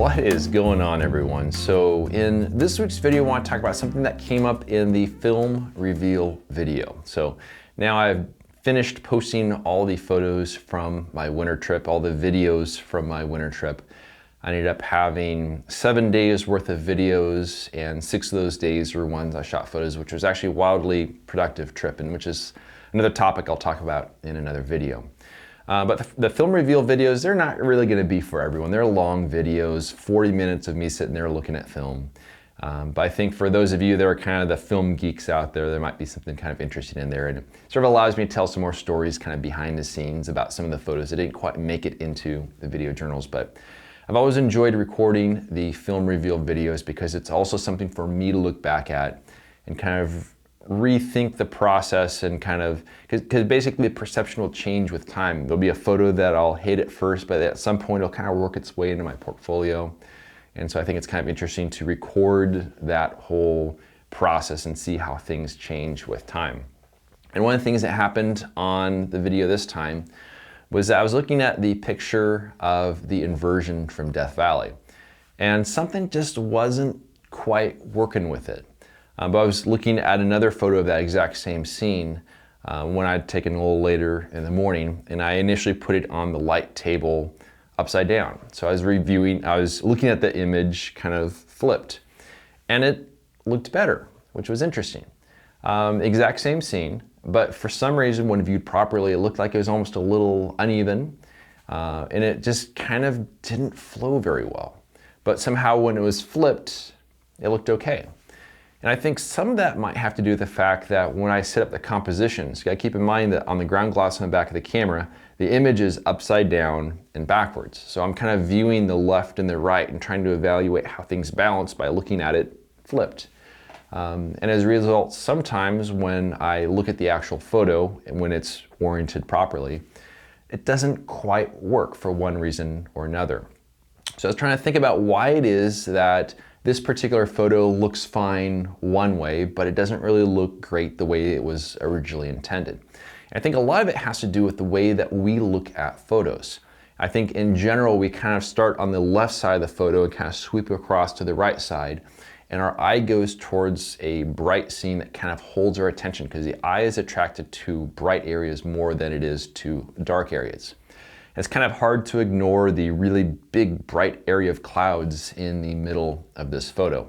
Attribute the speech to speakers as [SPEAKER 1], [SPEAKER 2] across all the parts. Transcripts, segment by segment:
[SPEAKER 1] What is going on, everyone? So in this week's video, I want to talk about something that came up in the film reveal video. So now I've finished posting all the photos from my winter trip, all the videos from my winter trip. I ended up having 7 days worth of videos, and 6 of those days were ones I shot photos, which was actually a wildly productive trip, and which is another topic I'll talk about in another video. But the film reveal videos, they're not really going to be for everyone. They're long videos, 40 minutes of me sitting there looking at film. But I think for those of you that are kind of the film geeks out there, there might be something kind of interesting in there. And it sort of allows me to tell some more stories kind of behind the scenes about some of the photos that didn't quite make it into the video journals. But I've always enjoyed recording the film reveal videos because it's also something for me to look back at and kind of rethink the process, and kind of, because basically the perception will change with time. There'll be a photo that I'll hate at first, but at some point it'll kind of work its way into my portfolio. And so I think it's kind of interesting to record that whole process and see how things change with time. And one of the things that happened on the video this time was that I was looking at the picture of the inversion from Death Valley, and something just wasn't quite working with it. But I was looking at another photo of that exact same scene when I'd taken a little later in the morning, and I initially put it on the light table upside down. So I was looking at the image kind of flipped, and it looked better, which was interesting. Exact same scene, but for some reason when viewed properly, it looked like it was almost a little uneven, and it just kind of didn't flow very well. But somehow when it was flipped, it looked okay. And I think some of that might have to do with the fact that when I set up the compositions, you gotta keep in mind that on the ground glass on the back of the camera, the image is upside down and backwards. So I'm kind of viewing the left and the right and trying to evaluate how things balance by looking at it flipped. And as a result, sometimes when I look at the actual photo and when it's oriented properly, it doesn't quite work for one reason or another. So I was trying to think about why it is that this particular photo looks fine one way, but it doesn't really look great the way it was originally intended. And I think a lot of it has to do with the way that we look at photos. I think in general, we kind of start on the left side of the photo and kind of sweep across to the right side, and our eye goes towards a bright scene that kind of holds our attention because the eye is attracted to bright areas more than it is to dark areas. It's kind of hard to ignore the really big bright area of clouds in the middle of this photo.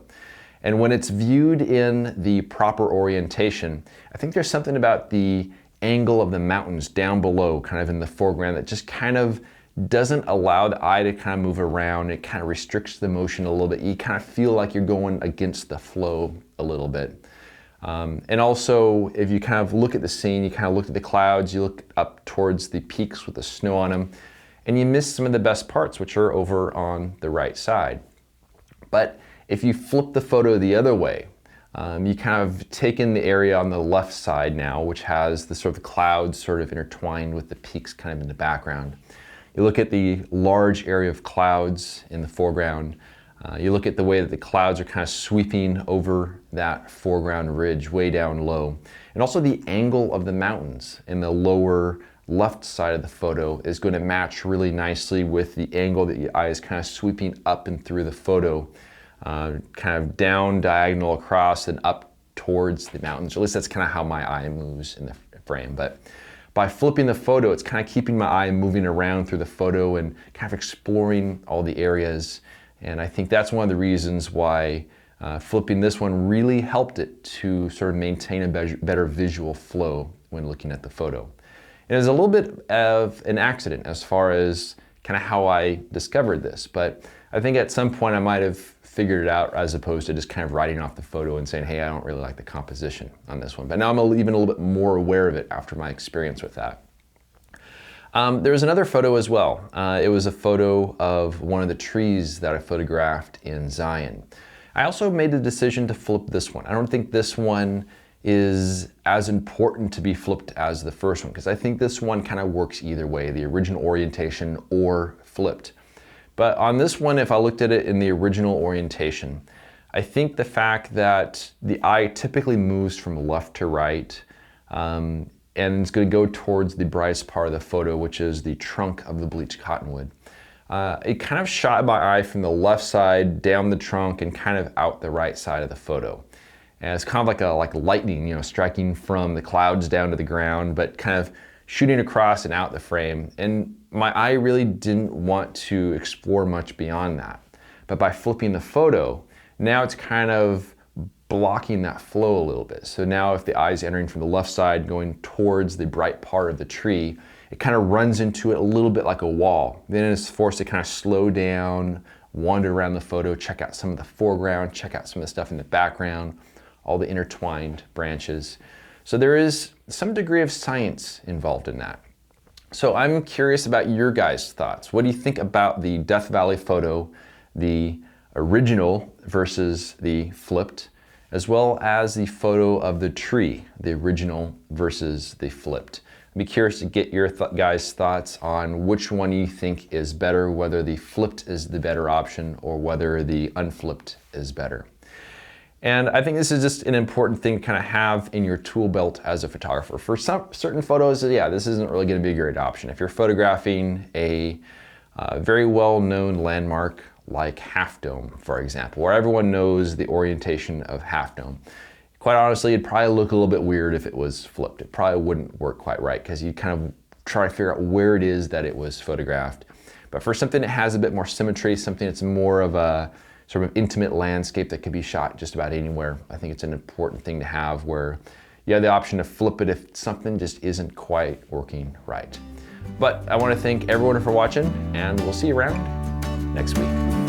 [SPEAKER 1] And when it's viewed in the proper orientation, I think there's something about the angle of the mountains down below, kind of in the foreground, that just kind of doesn't allow the eye to kind of move around. It kind of restricts the motion a little bit. You kind of feel like you're going against the flow a little bit. And also, if you kind of look at the scene, you kind of look at the clouds, you look up towards the peaks with the snow on them, and you miss some of the best parts, which are over on the right side. But if you flip the photo the other way, you kind of take in the area on the left side now, which has the sort of clouds sort of intertwined with the peaks kind of in the background. You look at the large area of clouds in the foreground. You look at the way that the clouds are kind of sweeping over that foreground ridge way down low. And also the angle of the mountains in the lower left side of the photo is going to match really nicely with the angle that your eye is kind of sweeping up and through the photo, kind of down diagonal across and up towards the mountains. Or at least that's kind of how my eye moves in the frame. But by flipping the photo, it's kind of keeping my eye moving around through the photo and kind of exploring all the areas. And I think that's one of the reasons why flipping this one really helped it to sort of maintain a better visual flow when looking at the photo. It was a little bit of an accident as far as kind of how I discovered this, but I think at some point I might have figured it out as opposed to just kind of writing off the photo and saying, hey, I don't really like the composition on this one. But now I'm even a little bit more aware of it after my experience with that. There was another photo as well. It was a photo of one of the trees that I photographed in Zion. I also made the decision to flip this one. I don't think this one is as important to be flipped as the first one, because I think this one kind of works either way, the original orientation or flipped. But on this one, if I looked at it in the original orientation, I think the fact that the eye typically moves from left to right, and it's going to go towards the brightest part of the photo, which is the trunk of the bleached cottonwood. it kind of shot my eye from the left side, down the trunk, and kind of out the right side of the photo. And it's kind of like lightning, you know, striking from the clouds down to the ground, but kind of shooting across and out the frame. And my eye really didn't want to explore much beyond that. But by flipping the photo, now it's kind of blocking that flow a little bit. So now if the eye is entering from the left side, going towards the bright part of the tree, it kind of runs into it a little bit like a wall. Then it's forced to kind of slow down, wander around the photo, check out some of the foreground, check out some of the stuff in the background, all the intertwined branches. So there is some degree of science involved in that. So I'm curious about your guys' thoughts. What do you think about the Death Valley photo, the original versus the flipped, as well as the photo of the tree, the original versus the flipped? I'd be curious to get your guys' thoughts on which one you think is better, whether the flipped is the better option or whether the unflipped is better. And I think this is just an important thing to kind of have in your tool belt as a photographer. For some certain photos, yeah, this isn't really going to be a great option. If you're photographing a very well-known landmark like Half Dome, for example, where everyone knows the orientation of Half Dome, quite honestly, it'd probably look a little bit weird if it was flipped. It probably wouldn't work quite right because you kind of try to figure out where it is that it was photographed. But for something that has a bit more symmetry, something that's more of a sort of intimate landscape that could be shot just about anywhere, I think it's an important thing to have where you have the option to flip it if something just isn't quite working right. But I want to thank everyone for watching, and we'll see you around next week.